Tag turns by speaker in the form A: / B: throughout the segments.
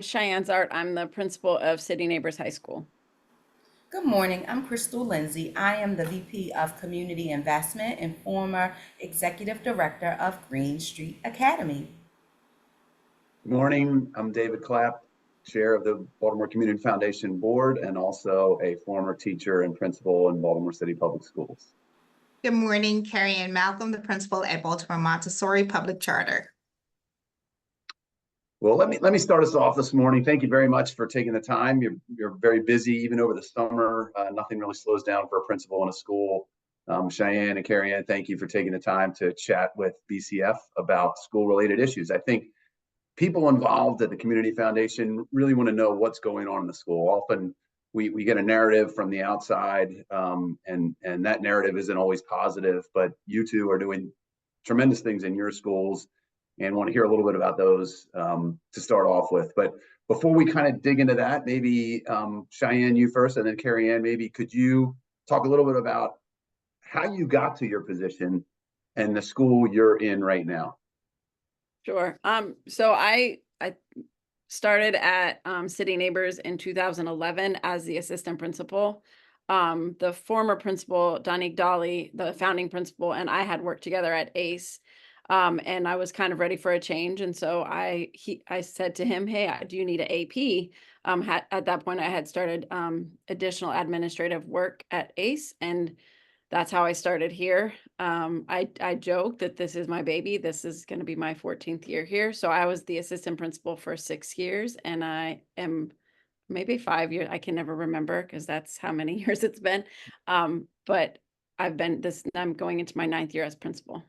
A: Cheyanne Zahrt. I'm the principal of City Neighbors High School.
B: Good morning. I'm Crystal Lindsay. I am the VP of Community Investment and former Executive Director of Green Street Academy.
C: Good morning. I'm David Clapp, Chair of the Baltimore Community Foundation Board and also a former teacher and principal in Baltimore City Public Schools.
D: Good morning, Kerry-Ann Malcolm, the principal at Baltimore Montessori Public Charter.
C: Well, let me start us off this morning. Thank you very much for taking the time. You're very busy, even over the summer. Nothing really slows down for a principal in a school. Cheyanne and Kerry-Ann, thank you for taking the time to chat with BCF about school-related issues. I think people involved at the Community Foundation really want to know what's going on in the school. Often we get a narrative from the outside, and that narrative isn't always positive, but you two are doing tremendous things in your schools and want to hear a little bit about those to start off with. But before we kind of dig into that, maybe Cheyanne, you first, and then Kerry-Ann, maybe could you talk a little bit about how you got to your position and the school you're in right now?
A: Sure. So I started at City Neighbors in 2011 as the assistant principal. The former principal, Donique Dolly, the founding principal, and I had worked together at ACE. And I was kind of ready for a change. And so I said to him, hey, do you need an AP? At that point, I had started additional administrative work at ACE, and that's how I started here. I joke that this is my baby. This is going to be my 14th year here. So I was the assistant principal for 6 years, and I am maybe 5 years. I can never remember because that's how many years it's been. But I'm going into my 9th year as principal.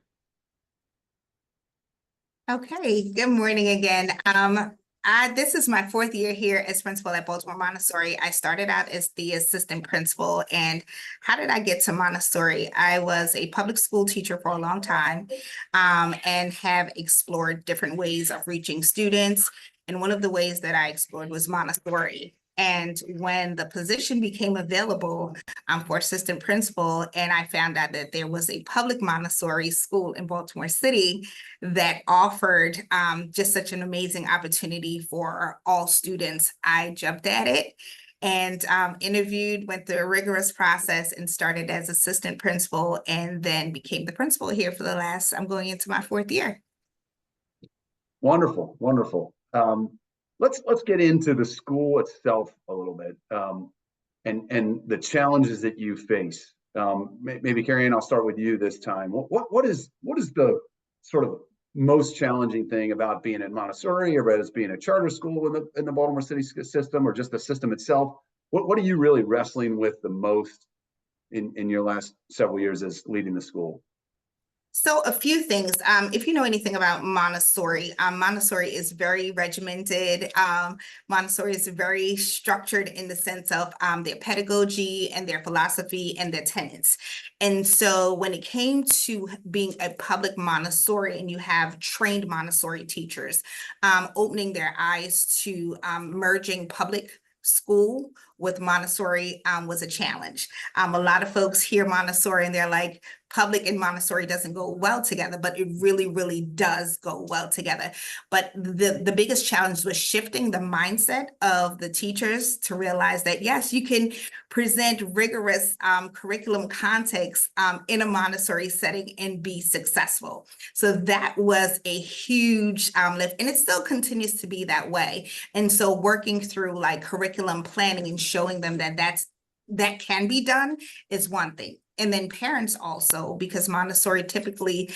D: Okay, good morning again. This is my 4th year here as principal at Baltimore Montessori. I started out as the assistant principal. And how did I get to Montessori? I was a public school teacher for a long time, and have explored different ways of reaching students. And one of the ways that I explored was Montessori. And when the position became available for assistant principal, and I found out that there was a public Montessori school in Baltimore City that offered just such an amazing opportunity for all students, I jumped at it and interviewed, went through a rigorous process, and started as assistant principal, and then became the principal here for I'm going into my 4th year.
C: Wonderful, wonderful. Let's get into the school itself a little bit, and the challenges that you face. Maybe Kerry-Ann, I'll start with you this time. What is the sort of most challenging thing about being at Montessori, or as being a charter school in the Baltimore City system, or just the system itself? What are you really wrestling with the most in your last several years as leading the school?
D: So a few things. If you know anything about Montessori, Montessori is very regimented. Montessori is very structured in the sense of their pedagogy and their philosophy and their tenets. And so when it came to being a public Montessori, and you have trained Montessori teachers, opening their eyes to merging public school with Montessori was a challenge. A lot of folks hear Montessori and they're like, public and Montessori doesn't go well together, but it really, really does go well together. But the biggest challenge was shifting the mindset of the teachers to realize that, yes, you can present rigorous curriculum context in a Montessori setting and be successful. So that was a huge lift, and it still continues to be that way. And so working through like curriculum planning and showing them that that can be done is one thing. And then parents also, because Montessori typically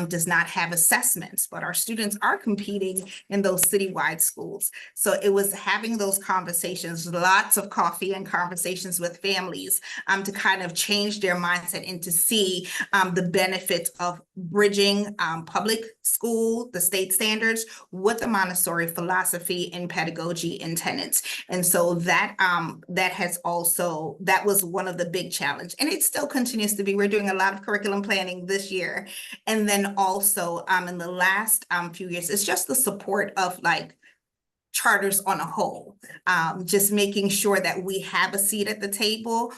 D: does not have assessments, but our students are competing in those citywide schools. So it was having those conversations, lots of coffee and conversations with families to kind of change their mindset and to see the benefits of bridging public school, the state standards, with the Montessori philosophy and pedagogy and tenets. And so that was one of the big challenges. And it still continues to be. We're doing a lot of curriculum planning this year. And then also in the last few years, it's just the support of like charters on a whole. Just making sure that we have a seat at the table,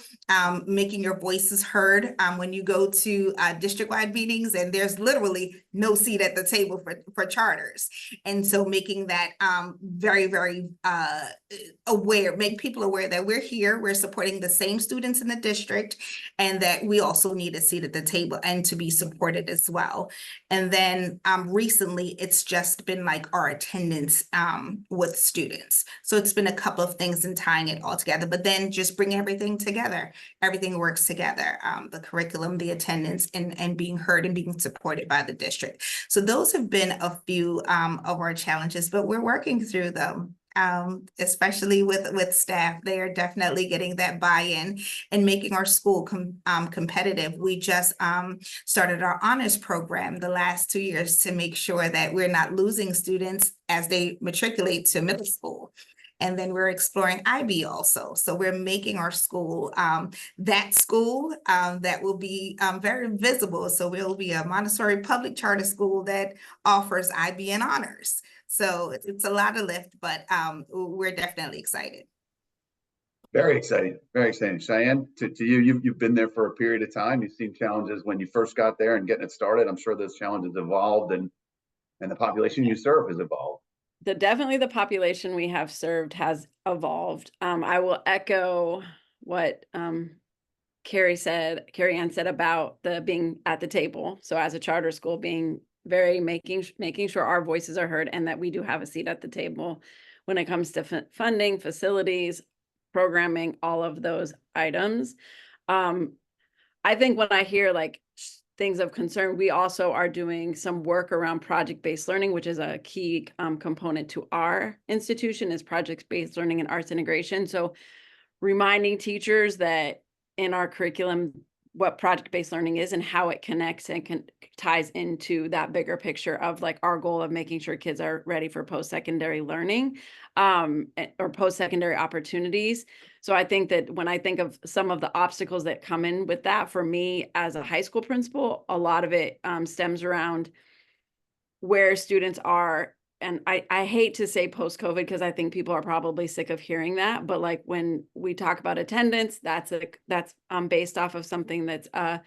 D: making your voices heard when you go to district-wide meetings and there's literally no seat at the table for charters. And so making that very, very aware, make people aware that we're here, we're supporting the same students in the district, and that we also need a seat at the table and to be supported as well. And then recently, it's just been like our attendance with students. So it's been a couple of things in tying it all together, but then just bring everything together. Everything works together, the curriculum, the attendance, and being heard and being supported by the district. So those have been a few of our challenges, but we're working through them. Especially with staff, they are definitely getting that buy-in and making our school competitive. We just started our honors program the last 2 years to make sure that we're not losing students as they matriculate to middle school. And then we're exploring IB also. So we're making our school that school that will be very visible. So we'll be a Montessori public charter school that offers IB and honors. So it's a lot of lift, but we're definitely excited.
C: Very exciting, very exciting. Cheyanne, to you, you've been there for a period of time. You've seen challenges when you first got there and getting it started. I'm sure those challenges evolved and the population you serve has evolved.
A: Definitely the population we have served has evolved. I will echo what Kerry-Ann said about the being at the table. So as a charter school, being very making sure our voices are heard and that we do have a seat at the table when it comes to funding, facilities, programming, all of those items. I think when I hear like things of concern, we also are doing some work around project-based learning, which is a key component to our institution, is project-based learning and arts integration. So reminding teachers that in our curriculum, what project-based learning is and how it connects and ties into that bigger picture of like our goal of making sure kids are ready for post-secondary learning or post-secondary opportunities. So I think that when I think of some of the obstacles that come in with that, for me as a high school principal, a lot of it stems around where students are. And I hate to say post-COVID because I think people are probably sick of hearing that. But like when we talk about attendance, that's based off of something that's a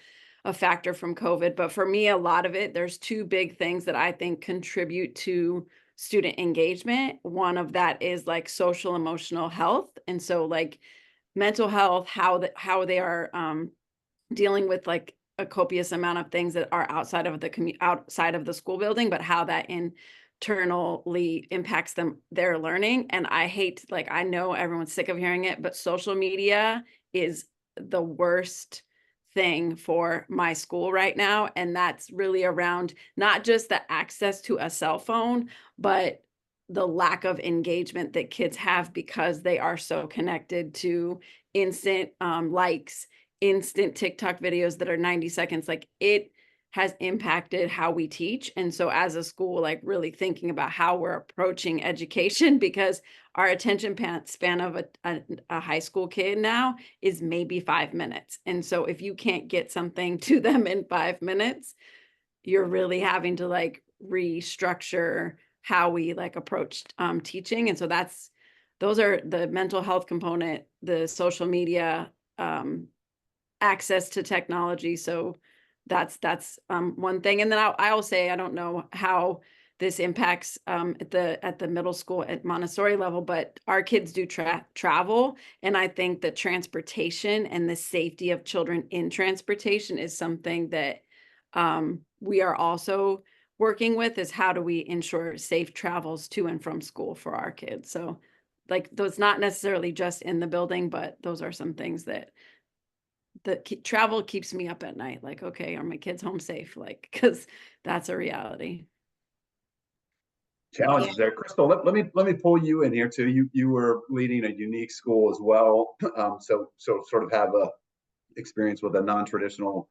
A: factor from COVID. But for me, a lot of it, there's two big things that I think contribute to student engagement. One of that is like social emotional health. And so like mental health, how they are dealing with like a copious amount of things that are outside of the school building, but how that internally impacts their learning. And I hate, like, I know everyone's sick of hearing it, but social media is the worst thing for my school right now. And that's really around not just the access to a cell phone, but the lack of engagement that kids have because they are so connected to instant likes, instant TikTok videos that are 90 seconds. Like, it has impacted how we teach. And so as a school, like really thinking about how we're approaching education, because our attention span of a high school kid now is maybe 5 minutes. And so if you can't get something to them in 5 minutes, you're really having to like restructure how we like approach teaching. And so those are the mental health component, the social media, access to technology. So that's one thing. And then I'll say, I don't know how this impacts at the middle school at Montessori level, but our kids do travel. And I think that transportation and the safety of children in transportation is something that we are also working with, is how do we ensure safe travels to and from school for our kids. So like, those not necessarily just in the building, but those are some things that travel keeps me up at night. Like, okay, are my kids home safe? Like, because that's a reality.
C: Challenges there. Crystal, let me pull you in here too. You were leading a unique school as well. So sort of have a experience with a non-traditional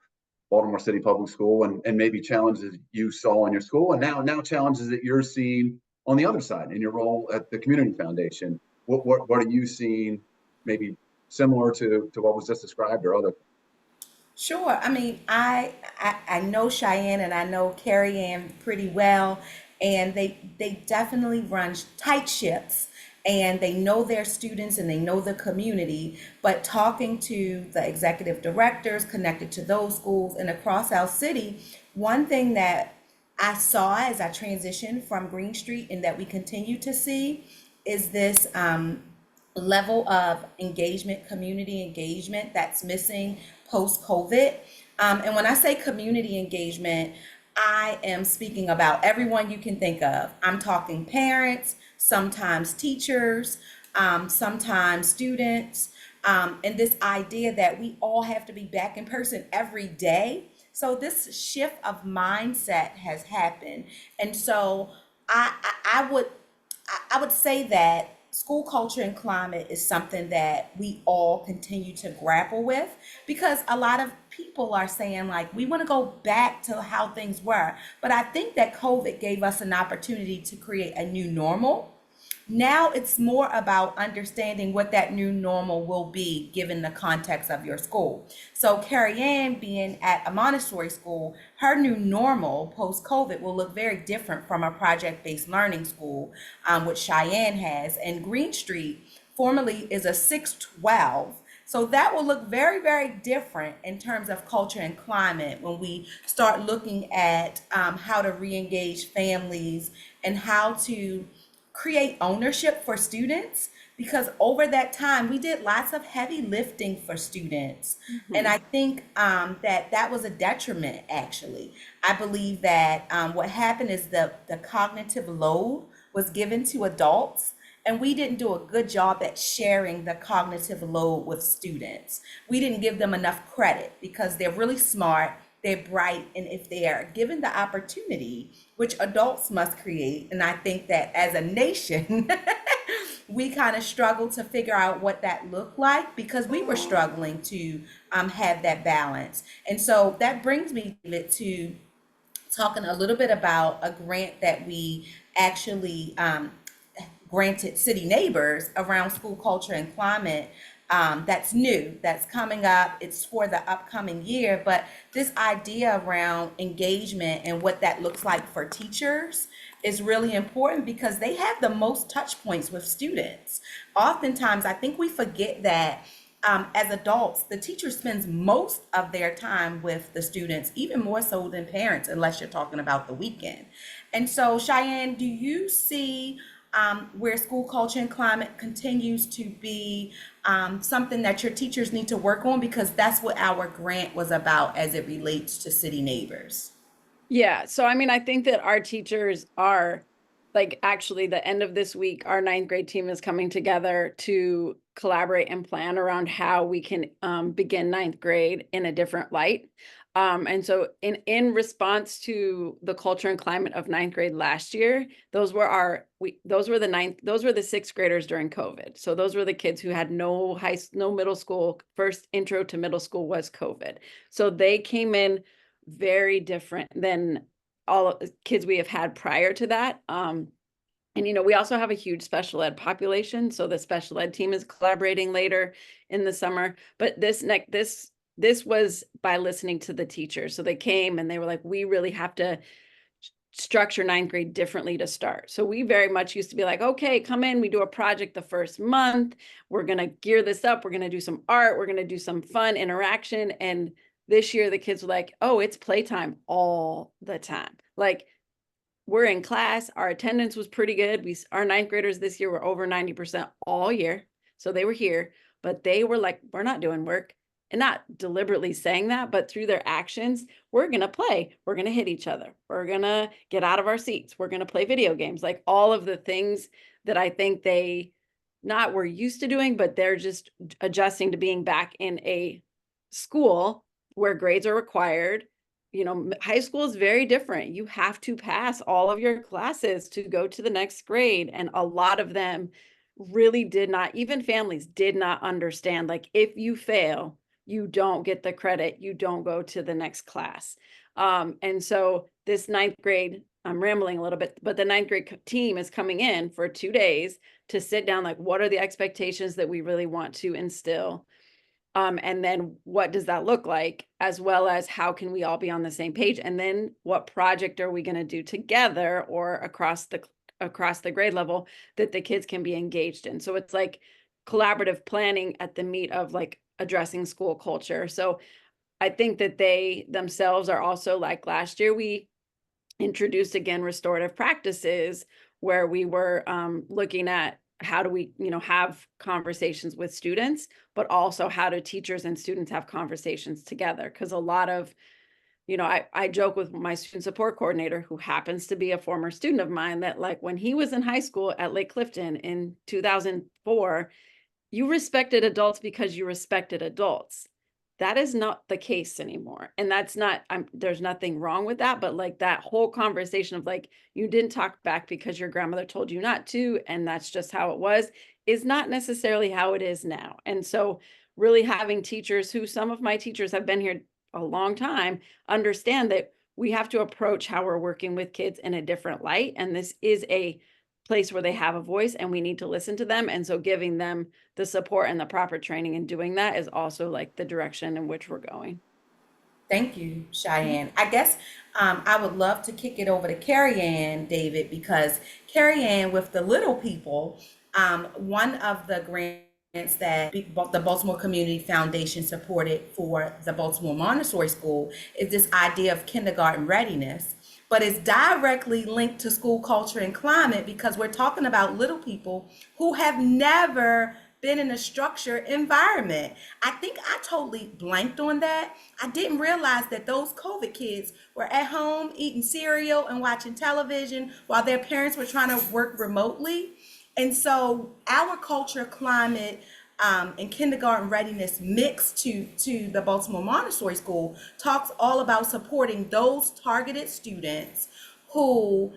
C: Baltimore City public school and maybe challenges you saw in your school and now challenges that you're seeing on the other side in your role at the Community Foundation. What are you seeing maybe similar to what was just described or other?
B: Sure. I mean, I know Cheyanne and I know Kerry-Ann pretty well. and they definitely run tight ships, and they know their students and they know the community. But talking to the executive directors connected to those schools and across our city, one thing that I saw as I transitioned from Green Street and that we continue to see is this level of engagement, community engagement that's missing post-COVID. And when I say community engagement, I am speaking about everyone you can think of. I'm talking parents, sometimes teachers, sometimes students, and this idea that we all have to be back in person every day. So this shift of mindset has happened. And so I would say that school culture and climate is something that we all continue to grapple with, because a lot of people are saying, like, we want to go back to how things were. But I think that COVID gave us an opportunity to create a new normal. Now it's more about understanding what that new normal will be given the context of your school. So Kerry-Ann, being at a Montessori school, her new normal post-COVID will look very different from a project-based learning school, which Cheyanne has. And Green Street formerly is a 612. So that will look very, very different in terms of culture and climate when we start looking at how to re-engage families and how to create ownership for students, because over that time we did lots of heavy lifting for students. And I think that was a detriment, actually. I believe that what happened is the cognitive load was given to adults, and we didn't do a good job at sharing the cognitive load with students. We didn't give them enough credit because they're really smart, they're bright, and if they are given the opportunity, which adults must create, and I think that as a nation, we kind of struggled to figure out what that looked like because we were struggling to have that balance. And so that brings me, David, to talking a little bit about a grant that we actually granted city neighbors around school culture and climate. That's new, that's coming up. It's for the upcoming year. But this idea around engagement and what that looks like for teachers is really important because they have the most touch points with students. Oftentimes, I think we forget that as adults, the teacher spends most of their time with the students, even more so than parents, unless you're talking about the weekend. And so, Cheyanne, do you see where school culture and climate continues to be something that your teachers need to work on? Because that's what our grant was about as it relates to city neighbors.
A: Yeah. So, I mean, I think that our teachers are like, actually the end of this week, our 9th grade team is coming together to collaborate and plan around how we can begin 9th grade in a different light. And so in response to the culture and climate of 9th grade last year, those were the 6th graders during COVID. So those were the kids who had no middle school. First intro to middle school was COVID. So they came in very different than all of the kids we have had prior to that. And, we also have a huge special ed population. So the special ed team is collaborating later in the summer. But this was by listening to the teachers. So they came and they were like, we really have to structure 9th grade differently to start. So we very much used to be like, okay, come in, we do a project the first month. We're going to gear this up. We're going to do some art. We're going to do some fun interaction. And this year, the kids were like, oh, it's playtime all the time. Like, we're in class. Our attendance was pretty good. Our 9th graders this year were over 90% all year. So they were here, but they were like, we're not doing work. And not deliberately saying that, but through their actions, we're going to play. We're going to hit each other. We're going to get out of our seats. We're going to play video games. Like all of the things that I think they not were used to doing, but they're just adjusting to being back in a school where grades are required. High school is very different. You have to pass all of your classes to go to the next grade. And a lot of them really did not, even families did not understand, like, if you fail, you don't get the credit, you don't go to the next class. And so this 9th grade, I'm rambling a little bit, but the 9th grade team is coming in for 2 days to sit down, like, what are the expectations that we really want to instill? And then what does that look like, as well as how can we all be on the same page? And then what project are we going to do together or across the grade level that the kids can be engaged in? So it's like collaborative planning at the meat of like addressing school culture. So I think that they themselves are also, like last year, we introduced again restorative practices where we were looking at how do we, have conversations with students, but also how do teachers and students have conversations together? Because a lot of, I joke with my student support coordinator, who happens to be a former student of mine, that like when he was in high school at Lake Clifton in 2004, you respected adults because you respected adults. That is not the case anymore. And that's not, there's nothing wrong with that, but like that whole conversation of like, you didn't talk back because your grandmother told you not to, and that's just how it was, is not necessarily how it is now. And so really having teachers, who some of my teachers have been here a long time, understand that we have to approach how we're working with kids in a different light. And this is a place where they have a voice and we need to listen to them. And so giving them the support and the proper training in doing that is also like the direction in which we're going.
B: Thank you, Cheyanne. I guess I would love to kick it over to Kerry-Ann, David, because Kerry-Ann, with the little people, one of the grants that the Baltimore Community Foundation supported for the Baltimore Montessori School is this idea of kindergarten readiness. But it's directly linked to school culture and climate because we're talking about little people who have never been in a structured environment. I think I totally blanked on that. I didn't realize that those COVID kids were at home eating cereal and watching television while their parents were trying to work remotely. And so our culture, climate, and kindergarten readiness mixed to the Baltimore Montessori School talks all about supporting those targeted students who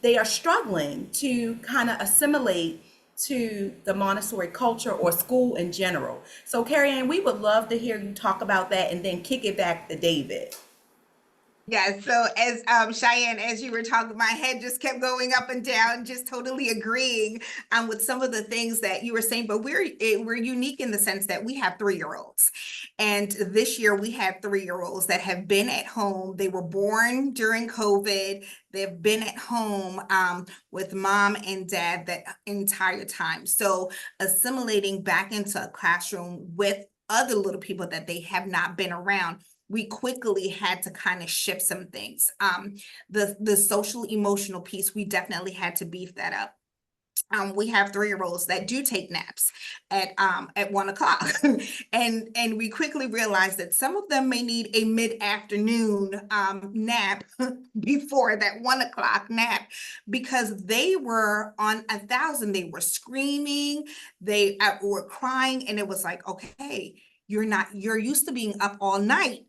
B: they are struggling to kind of assimilate to the Montessori culture or school in general. So Kerry-Ann, we would love to hear you talk about that and then kick it back to David.
D: Yeah, so as Cheyanne, as you were talking, my head just kept going up and down, just totally agreeing with some of the things that you were saying. But we're unique in the sense that we have 3-year-olds, and this year we had 3-year-olds that have been at home. They were born during COVID. They've been at home with mom and dad that entire time. So assimilating back into a classroom with other little people that they have not been around, we quickly had to kind of shift some things. The social emotional piece, we definitely had to beef that up. We have 3-year-olds that do take naps at 1 o'clock. and we quickly realized that some of them may need a mid-afternoon nap before that 1 o'clock nap, because they were on 1,000. They were screaming, they were crying, and it was like, okay, you're used to being up all night.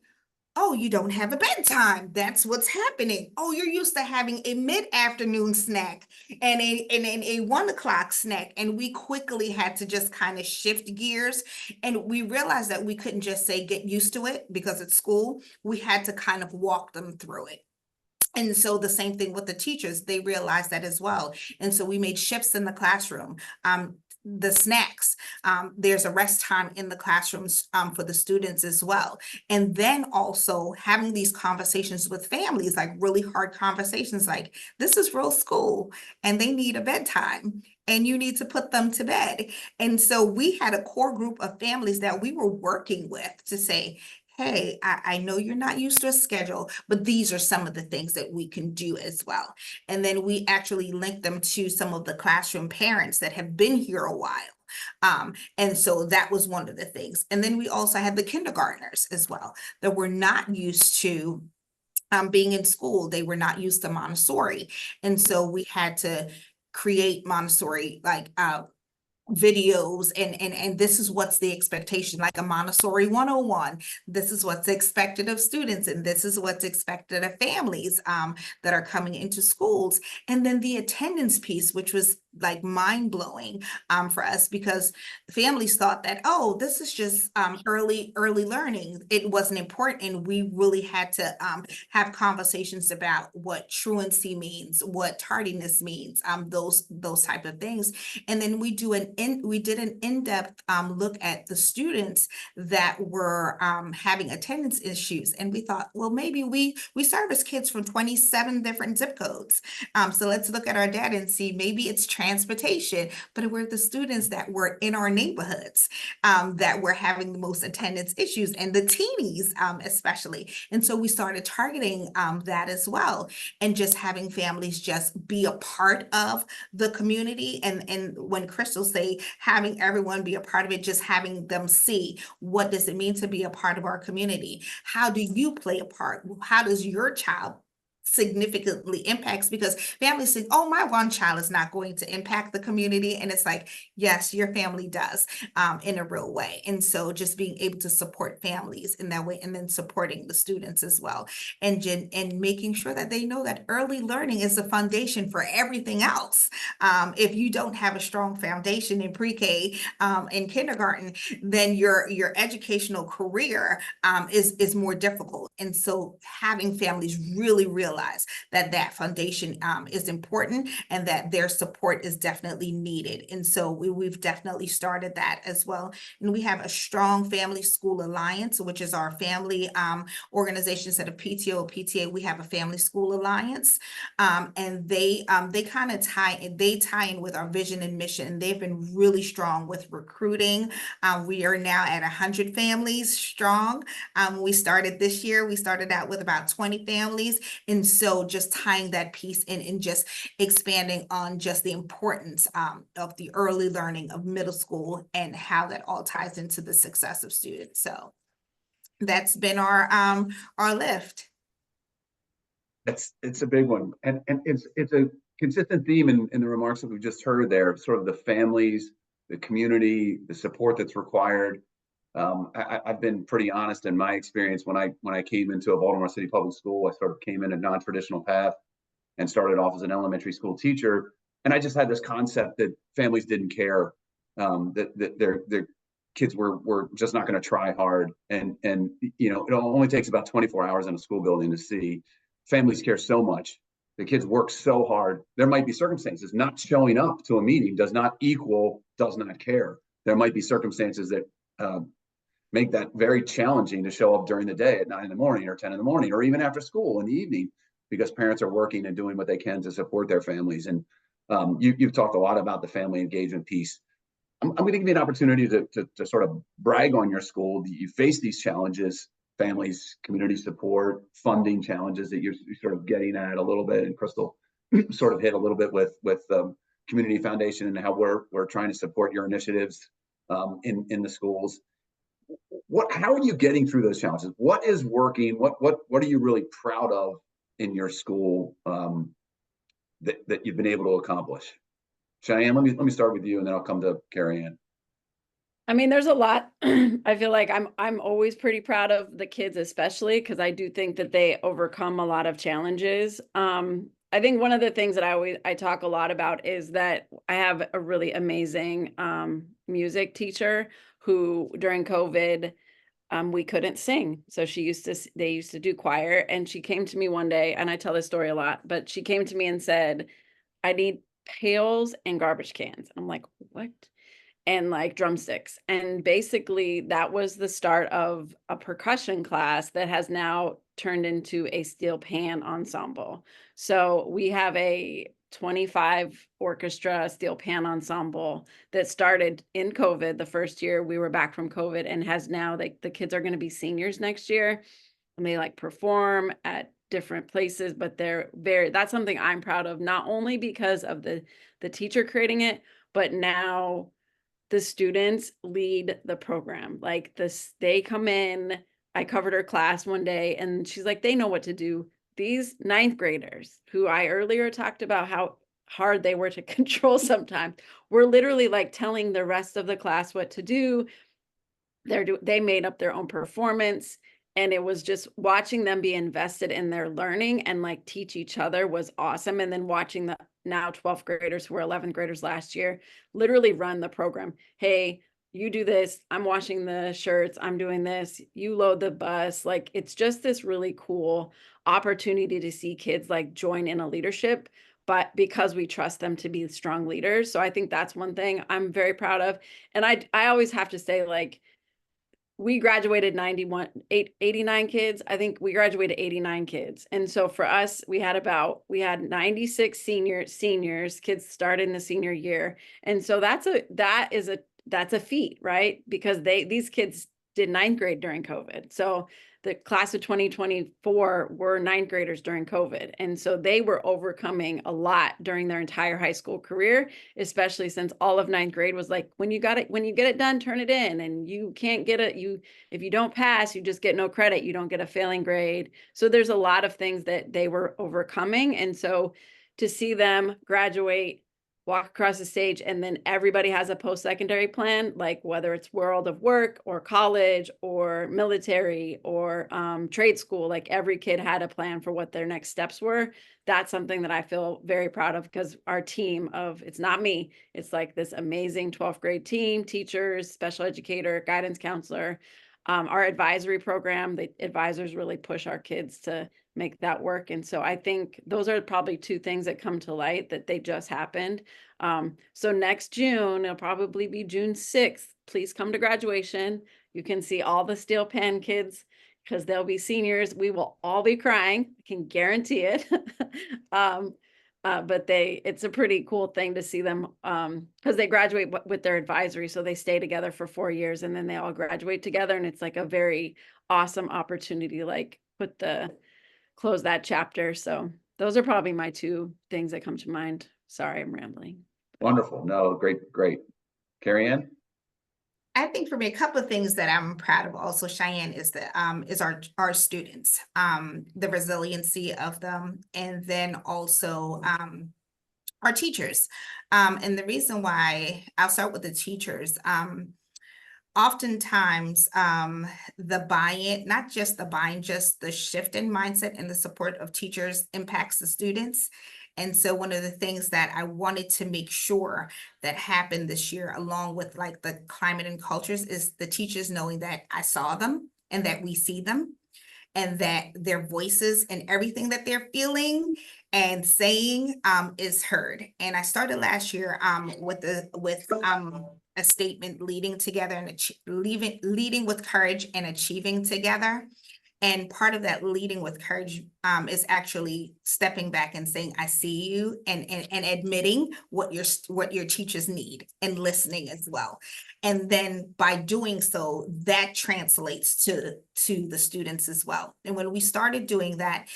D: Oh, you don't have a bedtime. That's what's happening. Oh, you're used to having a mid-afternoon snack and a 1 o'clock snack. And we quickly had to just kind of shift gears. And we realized that we couldn't just say, get used to it because it's school. We had to kind of walk them through it. And so the same thing with the teachers, they realized that as well. And so we made shifts in the classroom. The snacks, there's a rest time in the classrooms for the students as well. And then also having these conversations with families, like really hard conversations, like this is real school and they need a bedtime and you need to put them to bed. And so we had a core group of families that we were working with to say, hey, I know you're not used to a schedule, but these are some of the things that we can do as well. And then we actually linked them to some of the classroom parents that have been here a while. And so that was one of the things. And then we also had the kindergartners as well that were not used to being in school. They were not used to Montessori. And so we had to create Montessori videos and this is what's the expectation, like a Montessori 101. This is what's expected of students and this is what's expected of families that are coming into schools. And then the attendance piece, which was like mind blowing for us, because families thought that, oh, this is just early learning. It wasn't important, and we really had to have conversations about what truancy means, what tardiness means, those type of things. And then we did an in-depth look at the students that were having attendance issues, and we thought, well, maybe we service kids from 27 different zip codes. So let's look at our data and see, maybe it's transportation, but it were the students that were in our neighborhoods that were having the most attendance issues, and the teenies especially. And so we started targeting that as well, and just having families just be a part of the community. And when Crystal say having everyone be a part of it, just having them see, what does it mean to be a part of our community? How do you play a part? How does your child significantly impacts? Because families think, oh, my one child is not going to impact the community. And it's like, yes, your family does in a real way. And so just being able to support families in that way, and then supporting the students as well. And making sure that they know that early learning is the foundation for everything else. If you don't have a strong foundation in pre-K and kindergarten, then your educational career is more difficult. And so having families really realize that foundation is important, and that their support is definitely needed. And so we've definitely started that as well. And we have a strong family school alliance, which is our family organization. Instead of PTA, we have a family school alliance. And they kind of tie in with our vision and mission. And they've been really strong with recruiting. We are now at 100 families strong. We started this year, we started out with about 20 families. And so just tying that piece in, and just expanding on just the importance of the early learning of middle school, and how that all ties into the success of students. So that's been our lift.
C: It's a big one, and it's a consistent theme in the remarks that we've just heard there. Sort of the families, the community, the support that's required. I've been pretty honest in my experience. When I came into a Baltimore City public school, I sort of came in a non-traditional path and started off as an elementary school teacher. And I just had this concept that families didn't care, that their kids were just not going to try hard. And you know, it only takes about 24 hours in a school building to see families care so much. The kids work so hard. There might be circumstances. Not showing up to a meeting does not equal does not care. There might be circumstances that make that very challenging to show up during the day at 9 in the morning or 10 in the morning, or even after school in the evening, because parents are working and doing what they can to support their families. And you've talked a lot about the family engagement piece. I'm going to give you an opportunity to sort of brag on your school. You face these challenges, families, community support, funding challenges that you're sort of getting at a little bit, and Crystal sort of hit a little bit with Community Foundation and how we're trying to support your initiatives in the schools. How are you getting through those challenges? What is working? What are you really proud of in your school that you've been able to accomplish? Cheyanne, let me start with you, and then I'll come to Kerry-Ann.
A: I mean, there's a lot. I feel like I'm always pretty proud of the kids, especially because I do think that they overcome a lot of challenges. I think one of the things that I talk a lot about is that I have a really amazing music teacher who during COVID we couldn't sing. So they used to do choir, and she came to me one day, and I tell this story a lot, but she came to me and said, I need pails and garbage cans. I'm like, what? And like drumsticks. And basically that was the start of a percussion class that has now turned into a steel pan ensemble. So we have a 25 orchestra steel pan ensemble that started in COVID. The first year we were back from COVID, and has now, the kids are going to be seniors next year, and they like perform at different places, but that's something I'm proud of, not only because of the teacher creating it, but now the students lead the program. Like they come in, I covered her class one day, and she's like, they know what to do. These ninth graders, who I earlier talked about how hard they were to control sometimes, were literally like telling the rest of the class what to do. They made up their own performance, and it was just watching them be invested in their learning and like teach each other was awesome. And then watching now 12th graders who were 11th graders last year literally run the program. Hey, you do this, I'm washing the shirts, I'm doing this, you load the bus. Like, it's just this really cool opportunity to see kids like join in a leadership, but because we trust them to be strong leaders. So I think that's one thing I'm very proud of. And I always have to say, like, we graduated 89 kids. I think we graduated 89 kids. And so for us, we had 96 seniors, kids started in the senior year. And so that's a feat, right? Because these kids did ninth grade during COVID. So the class of 2024 were ninth graders during COVID. And so they were overcoming a lot during their entire high school career, especially since all of ninth grade was like, when you get it done, turn it in. And you can't get it. If you don't pass, you just get no credit. You don't get a failing grade. So there's a lot of things that they were overcoming. And so to see them graduate, walk across the stage, and then everybody has a post-secondary plan, like whether it's world of work or college or military or trade school, like every kid had a plan for what their next steps were. That's something that I feel very proud of, because our team it's not me, it's like this amazing 12th grade team, teachers, special educator, guidance counselor, our advisory program, the advisors really push our kids to make that work. And so I think those are probably two things that come to light that they just happened. So next June, it'll probably be June 6th. Please come to graduation. You can see all the steel pen kids because they'll be seniors. We will all be crying. I can guarantee it. But it's a pretty cool thing to see them because they graduate with their advisory. So they stay together for 4 years and then they all graduate together. And it's like a very awesome opportunity to like close that chapter. So those are probably my two things that come to mind. Sorry, I'm rambling.
C: Wonderful. No, great. Kerry-Ann?
D: I think for me, a couple of things that I'm proud of also, Cheyanne, is our students, the resiliency of them, and then also our teachers. And the reason why I'll start with the teachers. Oftentimes, the buy-in, not just the buy-in, just the shift in mindset and the support of teachers impacts the students. And so one of the things that I wanted to make sure that happened this year, along with like the climate and cultures, is the teachers knowing that I saw them and that we see them, and that their voices and everything that they're feeling and saying is heard. And I started last year with a statement, leading together and leading with courage and achieving together. And part of that leading with courage is actually stepping back and saying, I see you, and admitting what your teachers need and listening as well. And then by doing so, that translates to the students as well. And when we started doing that,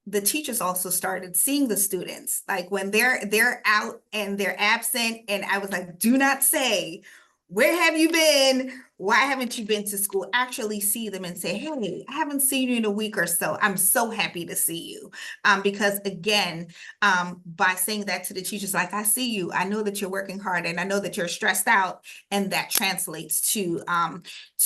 D: the teachers also started seeing the students, like when they're out and they're absent. And I was like, do not say, where have you been? Why haven't you been to school? Actually see them and say, hey, I haven't seen you in a week or so. I'm so happy to see you. Because again, by saying that to the teachers, like, I see you, I know that you're working hard and I know that you're stressed out, and that translates to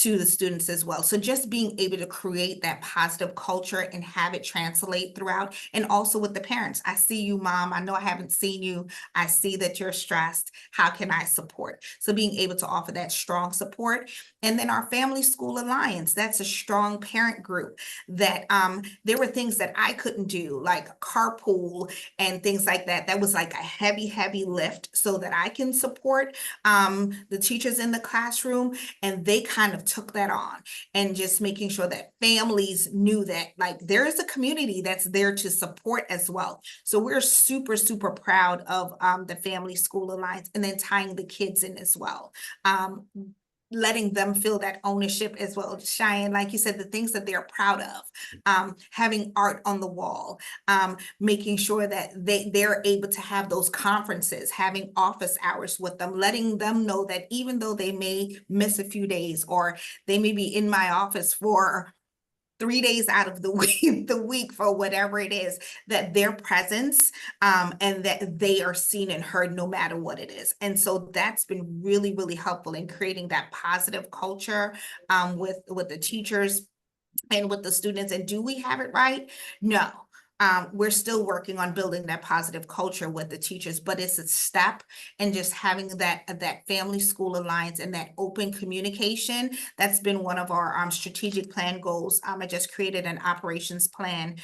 D: the students as well. So just being able to create that positive culture and have it translate throughout. And also with the parents, I see you, mom, I know I haven't seen you. I see that you're stressed. How can I support? So being able to offer that strong support. And then our Family School Alliance, that's a strong parent group that there were things that I couldn't do, like carpool and things like that. That was like a heavy lift so that I can support the teachers in the classroom. And they kind of took that on, and just making sure that families knew that like there is a community that's there to support as well. So we're super proud of the Family School Alliance, and then tying the kids in as well. Letting them feel that ownership as well. Cheyanne, like you said, the things that they're proud of, having art on the wall, making sure that they're able to have those conferences, having office hours with them, letting them know that even though they may miss a few days, or they may be in my office for 3 days out of the week for whatever it is, that their presence and that they are seen and heard no matter what it is. And so that's been really helpful in creating that positive culture with the teachers and with the students. And do we have it right? No. we're still working on building that positive culture with the teachers, but it's a step, and just having that family school alliance and that open communication. That's been one of our strategic plan goals. I just created an operations plan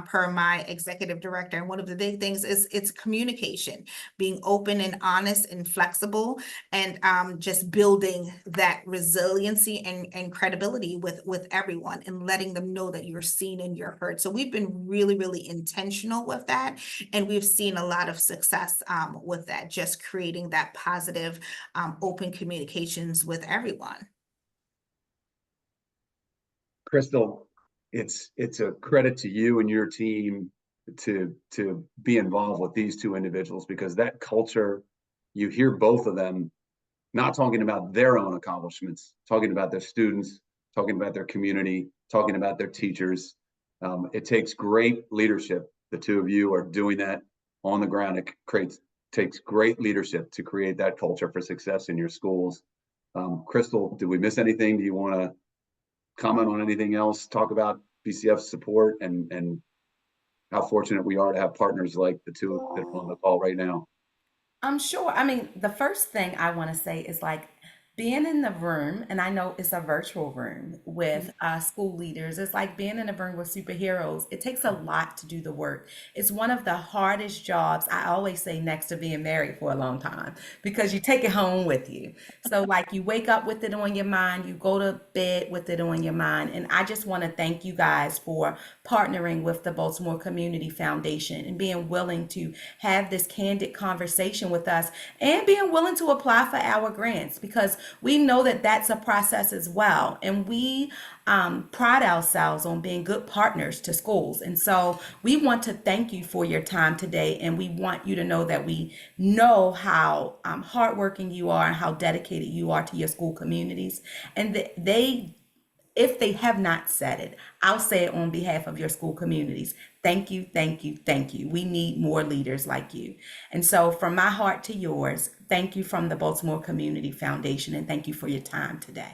D: per my executive director, and one of the big things is it's communication, being open and honest and flexible, and just building that resiliency and credibility with everyone, and letting them know that you're seen and you're heard. So we've been really intentional with that, and we've seen a lot of success with that, just creating that positive open communications with everyone.
C: Crystal, it's a credit to you and your team to be involved with these two individuals, because that culture, you hear both of them not talking about their own accomplishments, talking about their students, talking about their community, talking about their teachers. It takes great leadership. The two of you are doing that on the ground. It takes great leadership to create that culture for success in your schools. Crystal, did we miss anything? Do you want to comment on anything else? Talk about BCF support and how fortunate we are to have partners like the two that are on the call right now.
B: I'm sure. I mean, the first thing I want to say is like being in the room, and I know it's a virtual room with school leaders. It's like being in a room with superheroes. It takes a lot to do the work. It's one of the hardest jobs, I always say, next to being married for a long time, because you take it home with you. So, like, you wake up with it on your mind, you go to bed with it on your mind. And I just want to thank you guys for partnering with the Baltimore Community Foundation and being willing to have this candid conversation with us, and being willing to apply for our grants, because we know that that's a process as well. And we pride ourselves on being good partners to schools. And so we want to thank you for your time today. And we want you to know that we know how hardworking you are and how dedicated you are to your school communities. And if they have not said it, I'll say it on behalf of your school communities. Thank you, thank you, thank you. We need more leaders like you. And so from my heart to yours, thank you from the Baltimore Community Foundation, and thank you for your time today.